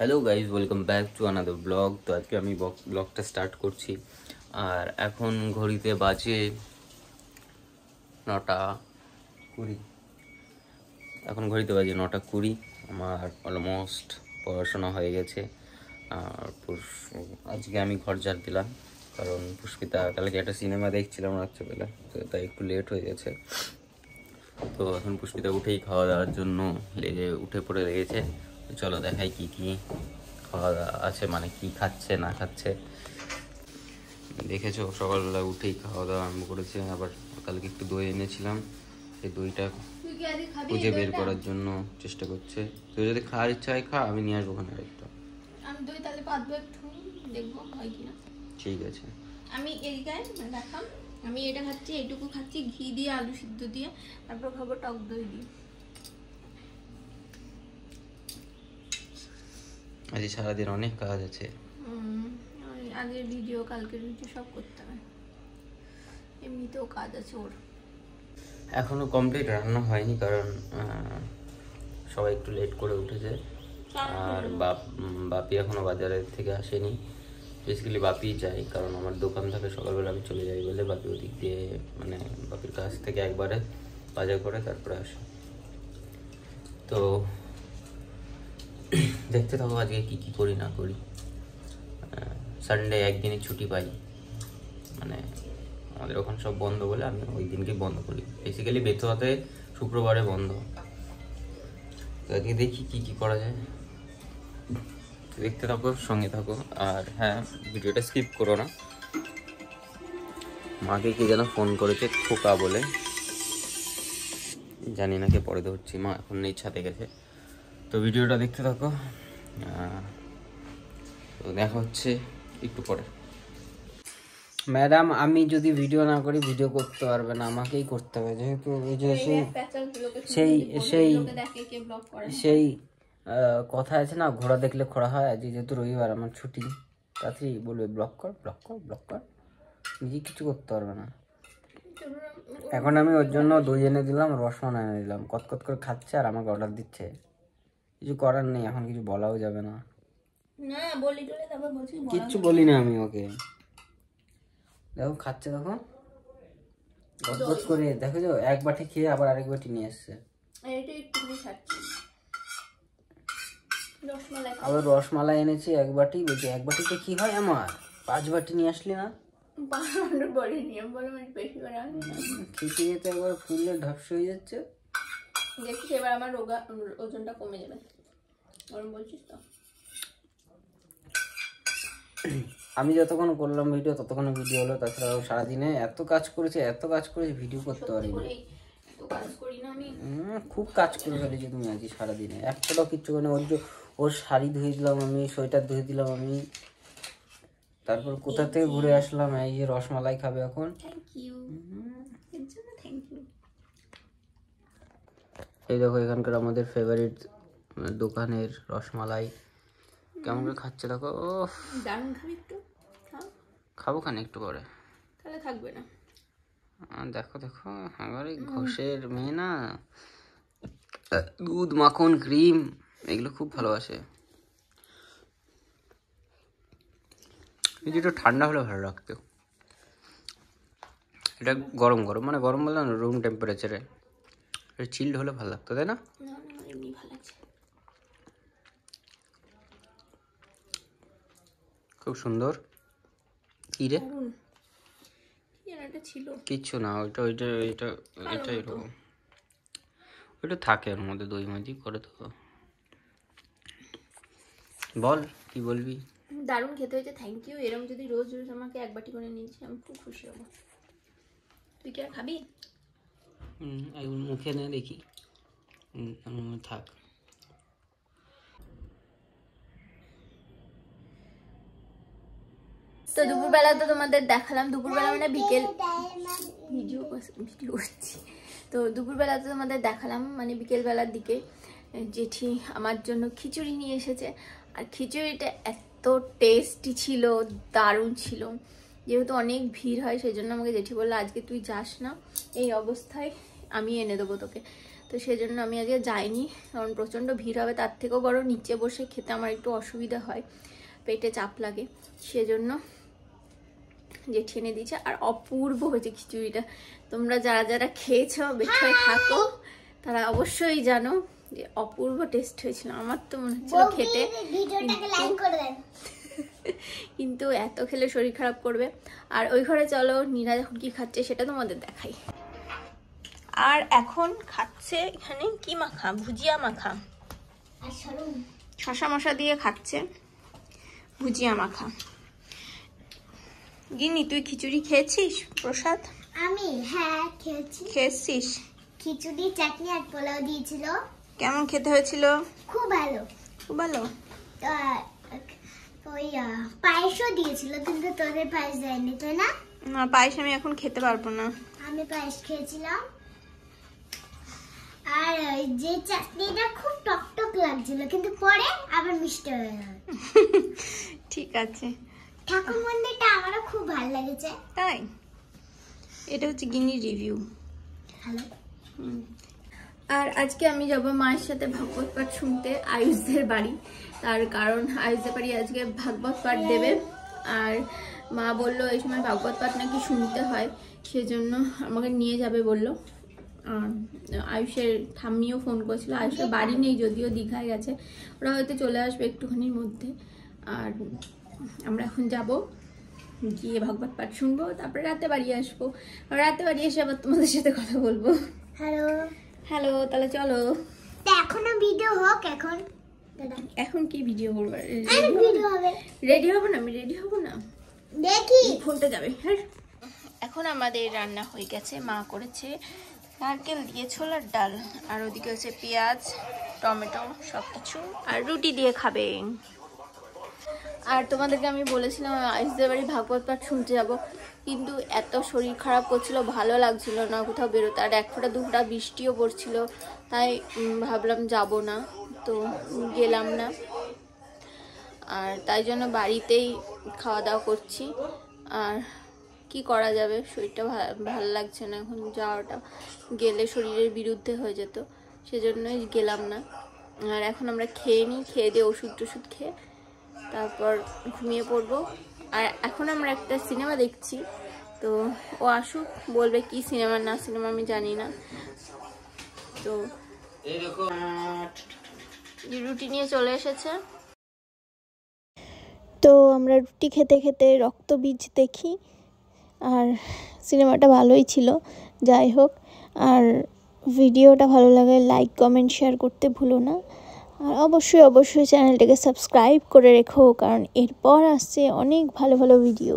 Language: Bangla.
Hello guys, welcome back to another blog. তো আজকে আমি ব্লগটা স্টার্ট করছি। আর এখন ঘড়িতে বাজে 9:20। এখন ঘড়িতে বাজে 9:20। আমার অলমোস্ট পড়াশোনা হয়ে গেছে। আর আজকে আমি ঘর ঝাড় দিলাম, কারণ পুষ্পিতা কালকে একটা সিনেমা দেখছিলাম রাত্রেবেলা, তো তাই একটু লেট হয়ে গেছে। তো এখন পুষ্পিতা উঠেই খাওয়া দাওয়ার জন্য উঠে পড়ে লেগেছে। চলো দেখাই কি কি খাওয়া দাওয়া আছে, মানে কি খাচ্ছে না খাচ্ছে। দেখেছো, সকালবেলা উঠেই খাওয়া দাওয়া আরম্ভ করেছে। আবার কালকে একটু দই এনেছিলাম, সেই দইটা খুঁজে বের করার জন্য চেষ্টা করছে। তুই যদি খাওয়ার ইচ্ছা হয় খা, আমি নিয়ে আসবো ওখানে একটা। আমি দই তাহলে পাতবো একটু, দেখবো হয় কিনা। ঠিক আছে। আমি এদিকে দেখাম, আমি এটা খাচ্ছি, এইটুকু খাচ্ছি ঘি দিয়ে, আলু সিদ্ধ দিয়ে, তারপর খাবো টক দই দিয়ে। আজ সারাদিন অনেক কাজ আছে। আগের ভিডিও, কালকের ভিডিও সব করতে হবে, এমনিতেও কাজ আছে ওর। এখনো কমপ্লিট রান্না হয়নি, কারণ সবাই একটু লেট করে উঠেছে। আর বাপি এখনো বাজারের থেকে আসেনি। বেসিক্যালি বাপি যায়, কারণ আমার দোকান থাকে সকালবেলা, আমি চলে যাই বলে বাপি ওদিক দিয়ে, মানে বাপির কাছ থেকে একবারে বাজার করে তারপরে আসে। তো দেখতে থাকো আজকে কি কি করি না করি। সানডে একদিনই ছুটি পাই, মানে আমাদের ওখানে সব বন্ধ বলে আমি ওই দিনকে বন্ধ করি। বেসিক্যালি বেতোয়াতে শুক্রবারে বন্ধ। তো আজকে দেখি কি কি করা যায়, দেখতে থাকো, সঙ্গে থাকো। আর হ্যাঁ, ভিডিওটা স্কিপ করো না। মাকে কি যেন ফোন করেছে খোকা বলে, জানি না কে, পরে ধরছি। মা এখন নেই, ছাদে গেছে। তো ভিডিওটা দেখতে থাকো, তো দেখা হচ্ছে একটু পরে। ম্যাডাম, আমি যদি ভিডিও না করি ভিডিও করতে পারবে না, আমাকেই করতে হবে, যেহেতু এই যে সেই কথা আছে না, ঘোড়া দেখলে খোড়া হয়। আজ যেহেতু রবিবার, আমার ছুটি, তাড়াতাড়ি বলবে ব্লক কর ব্লক কর ব্লক কর, নিজে কিছু করতে পারবে না। এখন আমি ওর জন্য দই এনে দিলাম, রসমালাই এনে দিলাম, কতকত করে খাচ্ছে আর আমাকে অর্ডার দিচ্ছে। কিছু করার নেই, এখন কিছু বলাও যাবে না। কিচ্ছু বলি না আমি ওকে। দেখো খাচ্ছে, দেখো গদগদ করে, দেখো যে এক বাটি খেয়ে আবার আরেক বাটি নিয়ে এসছে। আবার রসমালাই এনেছি এক বাটি, বলছি এক বাটিতে কি হয় আমার, 5 বাটি নিয়ে আসলি না। খেতে খেতে একবার ফুললে ঢপস হয়ে যাচ্ছে। দেখিস এবার আমার ওজনটা কমে যাবে, গরম বলছিস তো। আমি যতক্ষণ করলাম ভিডিও ততক্ষণ ভিডিও হলো, তাছাড়াও সারাদিনে এত কাজ করেছে ভিডিও করতে পারিনি। খুব কাজ করে ফেলেছি তুমি আজকে সারাদিনে, একটাও কিচ্ছু করে। ওর শাড়ি ধুয়ে দিলাম আমি, সোয়েটার ধুয়ে দিলাম আমি, তারপর কোথা থেকে ঘুরে আসলাম। এই যে রসমালাই খাবে এখন। এই দেখো এখানকার আমাদের ফেভারিট দোকানের রসমালাই কেমন করে খাচ্ছে দেখো। ও দারুণ, খাবি একটু? খাবো খানে একটু পরে, তাহলে থাকবে না। দেখো দেখো, এবারে ঘষের মেয়ে না, দুধ মাখন ক্রিম এগুলো খুব ভালোবাসে। একটু ঠান্ডা হলে ভালো লাগতো। এটা গরম গরম, মানে গরম বললাম না, রুম টেম্পারেচারে চিল্ড হলে ভালো লাগতো, তাই না? খুব সুন্দর। কি রে, কিচ্ছু না, এটা এরকম, ওইটা থাকে ওর মধ্যে, দই মাঝি করে তো। বল কি বলবি। দারুণ খেতে হয়েছে, থ্যাংক ইউ। এরকম যদি রোজ রোজ আমাকে এক বাটি করে নিয়েছি, আমি খুব খুশি হব। তুই কি আর খাবি? একবার মুখে নে দেখি। থাক। তো দুপুরবেলা তো তোমাদের দেখালাম, দুপুরবেলা মানে বিকেল ভিডিও করছি। তো দুপুরবেলা তো তোমাদের দেখালাম, মানে বিকেলবেলার দিকে জেঠি আমার জন্য খিচুড়ি নিয়ে এসেছে। আর খিচুড়িটা এত টেস্টি ছিল, দারুণ ছিল। যেহেতু অনেক ভিড় হয়, সেই জন্য আমাকে জেঠি বললো আজকে তুই যাস না, এই অবস্থায় আমি এনে দেবো তোকে। তো সেজন্য আমি আজকে যাইনি, কারণ প্রচণ্ড ভিড় হবে, তার থেকেও বড় নিচে বসে খেতে আমার একটু অসুবিধা হয়, পেটে চাপ লাগে, সেজন্য জেঠি এনে দিয়েছে। আর অপূর্ব হয়েছে খিচুড়িটা, তোমরা যারা যারা খেয়েছো বেশি থাকো তারা অবশ্যই জানো যে অপূর্ব টেস্ট হয়েছিল। আমার তো মনে হচ্ছিল খেতে, কিন্তু এত খেলে শরীর খারাপ করবে। আর ওই ঘরে চলো নীরা যখন কি খাচ্ছে সেটা তোমাদের দেখাই। আর এখন খাচ্ছে এখানে কি মাখা, ভুজিয়া মাখা, শশা মশা দিয়ে খাচ্ছে ভুজিয়া মাখা। গিন্নি তুই খিচুড়ি খেয়েছিস প্রসাদ? আমি হ্যাঁ খেয়েছি। খেয়েছিস? খিচুড়ি, চাটনি আর পোলাও দিয়েছিল। কেমন খেতে হয়েছিল? খুব ভালো। খুব ভালো। ওই পায়েসও দিয়েছিল, কিন্তু তোদের পায়েস দেয়নি তাই না? না, পায়েস আমি এখন খেতে পারবো না। আমি পায়েস খেয়েছিলাম। আর যে চাটনিটা খুব টক টক লাগছিল, কিন্তু পরে আবার মিষ্টি হয়ে গেল। ঠিক আছে। ঠাকুর মন্দিরটা আমারও খুব ভালো লেগেছে। তাই? এটা হচ্ছে গিন্নির রিভিউ। হ্যালো। আর আজকে আমি যাব মায়ের সাথে ভাগবত পাঠ শুনতে আয়ুষদের বাড়ি, তার কারণ আয়ুষদের বাড়ি আজকে ভাগবত পাঠ দেবে। আর মা বললো এই সময় ভাগবত পাঠ নাকি শুনতে হয়, সেজন্য আমাকে নিয়ে যাবে বললো। আয়ুষের ঠাম্মিও ফোন করেছিল, আয়ুষের বাড়ি নেই যদিও, দীঘায় গেছে, ওরা হয়তো চলে আসবে একটুখানির মধ্যে। আর আমরা এখন যাব, গিয়ে ভাগবত পাঠ শুনবো, তারপরে রাতে বাড়ি আসবো। রাতে বাড়ি এসে আবার তোমাদের সাথে কথা বলবো। হ্যালো। হ্যালো, তাহলে চলো। এখনো ভিডিও হোক। এখন কি ভিডিও করবো? ভিডিও হবে। রেডি হবো না? আমি রেডি হবো না, দেখি ফোনটা যাবে। হ্যাঁ, এখন আমাদের রান্না হয়ে গেছে। মা করেছে নারকেল দিয়ে ছোলার ডাল, আর ওদিকে হচ্ছে পেঁয়াজ, টমেটো সবকিছু, আর রুটি দিয়ে খাবে। আর তোমাদেরকে আমি বলেছিলাম আয়ুষদের বাড়ি ভাগবত পাঠ শুনতে যাব, কিন্তু এত শরীর খারাপ করছিল, ভালো লাগছিল না কোথাও বেরোতে। আর এক ফোঁটা দু ফোঁটা বৃষ্টিও পড়ছিল, তাই ভাবলাম যাব না, তো গেলাম না। আর তাই জন্য বাড়িতেই খাওয়া দাওয়া করছি। আর কি করা যাবে, শরীরটা ভালো লাগছে না এখন, যাওয়াটা গেলে শরীরের বিরুদ্ধে হয়ে যেত, সেজন্যই গেলাম না। আর এখন আমরা খেয়ে নিই, খেয়ে দিয়ে ওষুধ টষুধ খেয়ে তারপর ঘুমিয়ে পড়বো। আর এখন আমরা একটা সিনেমা দেখছি, তো ও আসুক, বলবে কি সিনেমা না সিনেমা আমি জানি না। তো রুটি নিয়ে চলে এসেছে। তো আমরা রুটি খেতে খেতে রক্তবীজ দেখি, আর সিনেমাটা ভালোই ছিল। যাই হোক, আর ভিডিওটা ভালো লাগে লাইক কমেন্ট শেয়ার করতে ভুলো না। আর অবশ্যই চ্যানেলটাকে সাবস্ক্রাইব করে রেখো, কারণ এরপর আসছে অনেক ভালো ভালো ভিডিও।